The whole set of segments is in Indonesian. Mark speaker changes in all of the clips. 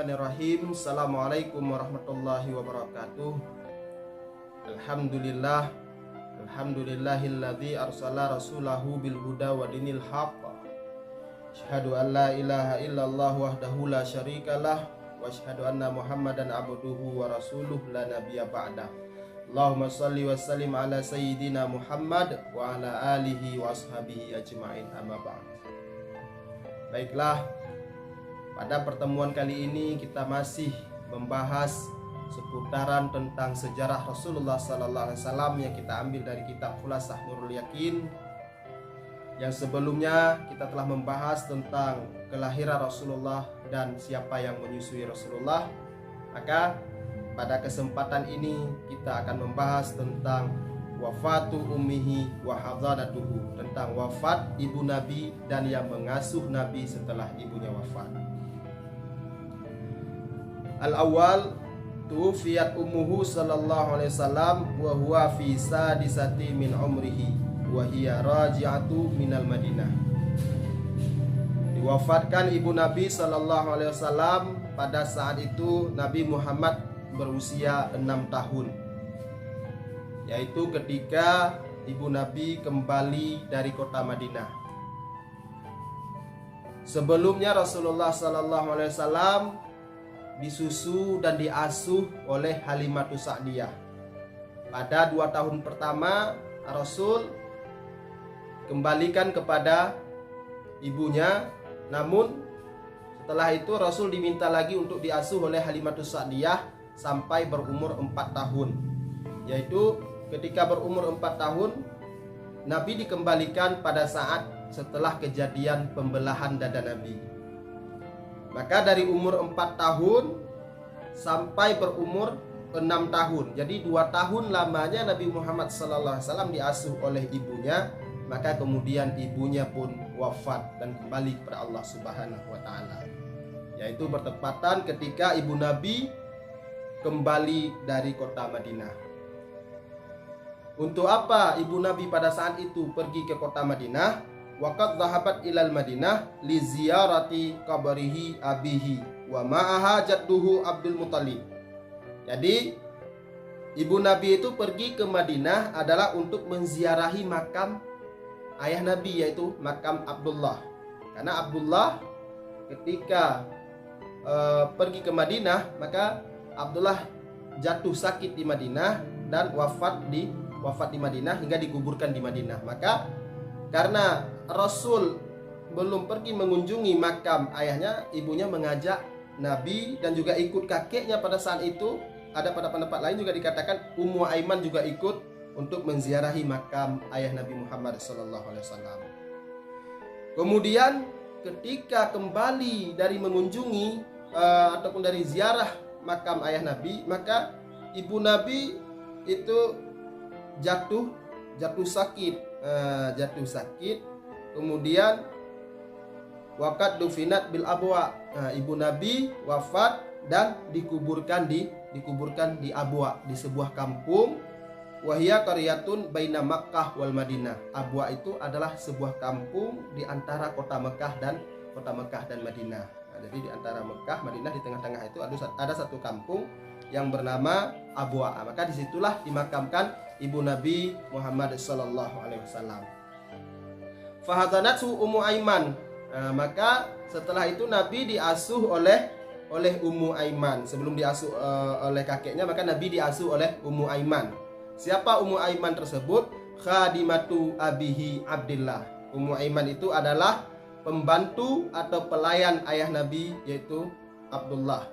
Speaker 1: Bismillahirrahmanirrahim. Assalamualaikum warahmatullahi wabarakatuh. Alhamdulillahilladzi arsala rasulahu bil huda wa dinil haqq. Asyhadu an la ilaha illallah wahdahu la syarikalah wa asyhadu anna Muhammadan abduhu wa rasuluh la nabiyya ba'dah. Allahumma shalli wa sallim ala sayyidina Muhammad wa ala alihi wa ashabihi ajma'in, amma ba'd. Baiklah, pada pertemuan kali ini kita masih membahas seputaran tentang sejarah Rasulullah Sallallahu Alaihi Wasallam yang kita ambil dari kitab Khulasah Nurul Yakin. Yang sebelumnya kita telah membahas tentang kelahiran Rasulullah dan siapa yang menyusui Rasulullah. Maka pada kesempatan ini kita akan membahas tentang wafatu ummihi wa hadanatuhu, tentang wafat ibu Nabi dan yang mengasuh Nabi setelah ibunya wafat. Al-awwal tuwfiyat ummuhu sallallahu alaihi wasallam wa huwa fi sadisati min umrihi wa hiya raji'atu minal Madinah. Diwafatkan ibu Nabi sallallahu alaihi wasallam pada saat itu Nabi Muhammad berusia 6 tahun, yaitu ketika ibu Nabi kembali dari kota Madinah. Sebelumnya Rasulullah sallallahu alaihi wasallam disusu dan diasuh oleh Halimatus Sa'diyah. Pada 2 tahun pertama Rasul kembalikan kepada ibunya, namun setelah itu Rasul diminta lagi untuk diasuh oleh Halimatus Sa'diyah sampai berumur 4 tahun. Yaitu ketika berumur 4 tahun Nabi dikembalikan pada saat setelah kejadian pembelahan dada Nabi. Maka dari umur 4 tahun sampai berumur 6 tahun. Jadi 2 tahun lamanya Nabi Muhammad SAW diasuh oleh ibunya. Maka kemudian ibunya pun wafat dan kembali kepada Allah Subhanahu wa Ta'ala. Yaitu bertepatan ketika ibu Nabi kembali dari kota Madinah. Untuk apa ibu Nabi pada saat itu pergi ke kota Madinah? Waqad dhahabat ilal Madinah li ziyarati qabrihi abihi wa ma'aha jadduhu Abdul Muthalib. Jadi ibu Nabi itu pergi ke Madinah adalah untuk menziarahi makam ayah Nabi, yaitu makam Abdullah. Karena Abdullah ketika pergi ke Madinah, maka Abdullah jatuh sakit di Madinah dan wafat di Madinah hingga dikuburkan di Madinah. Maka karena Rasul belum pergi mengunjungi makam ayahnya, ibunya mengajak Nabi dan juga ikut kakeknya pada saat itu. Ada pada pendapat lain juga dikatakan Ummu Aiman juga ikut untuk menziarahi makam ayah Nabi Muhammad SAW. Kemudian ketika kembali dari mengunjungi ataupun dari ziarah makam ayah Nabi, maka ibu Nabi itu jatuh sakit. Kemudian waqad dufinat bil abwa. Ibu Nabi wafat dan dikuburkan di Abwa, di sebuah kampung. Wahia qaryatun baina Makkah wal Madinah. Abwa itu adalah sebuah kampung di antara kota Mekah dan Madinah. Jadi di antara Mekah, Madinah, di tengah-tengah itu ada satu kampung yang bernama Abwa. Maka disitulah dimakamkan ibu Nabi Muhammad sallallahu alaihi wasallam. Fahadanathu Ummu Aiman. Maka setelah itu Nabi diasuh oleh Ummu Aiman. Sebelum diasuh oleh kakeknya, maka Nabi diasuh oleh Ummu Aiman. Siapa Ummu Aiman tersebut? Khadimatu abihi Abdillah. Ummu Aiman itu adalah pembantu atau pelayan ayah Nabi, yaitu Abdullah.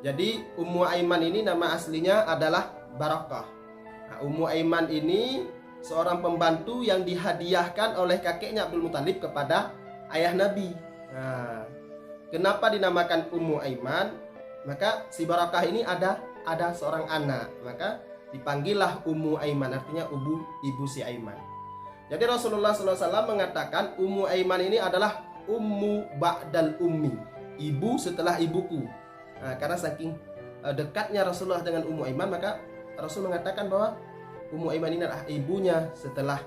Speaker 1: Jadi Ummu Aiman ini nama aslinya adalah Barakah. Ummu Aiman ini seorang pembantu yang dihadiahkan oleh kakeknya Abdul Muthalib kepada ayah Nabi. Kenapa dinamakan Ummu Aiman? Maka si Barakah ini ada seorang anak, maka dipanggillah Ummu Aiman, artinya ibu si Aiman. Jadi Rasulullah SAW mengatakan Ummu Aiman ini adalah Ummu Ba'dal Ummi, ibu setelah ibuku. Karena saking dekatnya Rasulullah dengan Ummu Aiman, maka Rasul mengatakan bahwa Ummu Aiman ini adalah ibunya setelah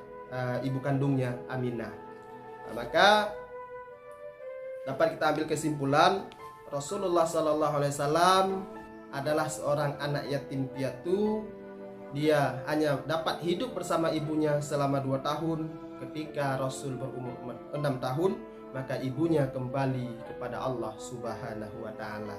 Speaker 1: ibu kandungnya Aminah. Maka dapat kita ambil kesimpulan Rasulullah Sallallahu Alaihi Wasallam adalah seorang anak yatim piatu. Dia hanya dapat hidup bersama ibunya selama 2 tahun. Ketika Rasul berumur 6 tahun, maka ibunya kembali kepada Allah Subhanahu wa Ta'ala.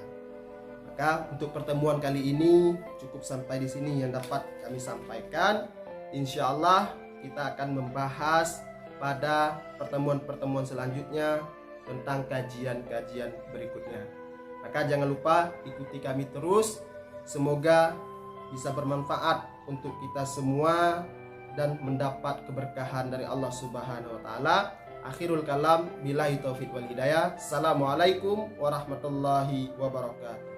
Speaker 1: Maka untuk pertemuan kali ini cukup sampai di sini yang dapat kami sampaikan. Insya Allah kita akan membahas pada pertemuan-pertemuan selanjutnya tentang kajian-kajian berikutnya. Maka jangan lupa ikuti kami terus. Semoga bisa bermanfaat untuk kita semua dan mendapat keberkahan dari Allah Subhanahu wa Ta'ala. Akhirul kalam, billahi taufiq wal hidayah. Assalamualaikum warahmatullahi wabarakatuh.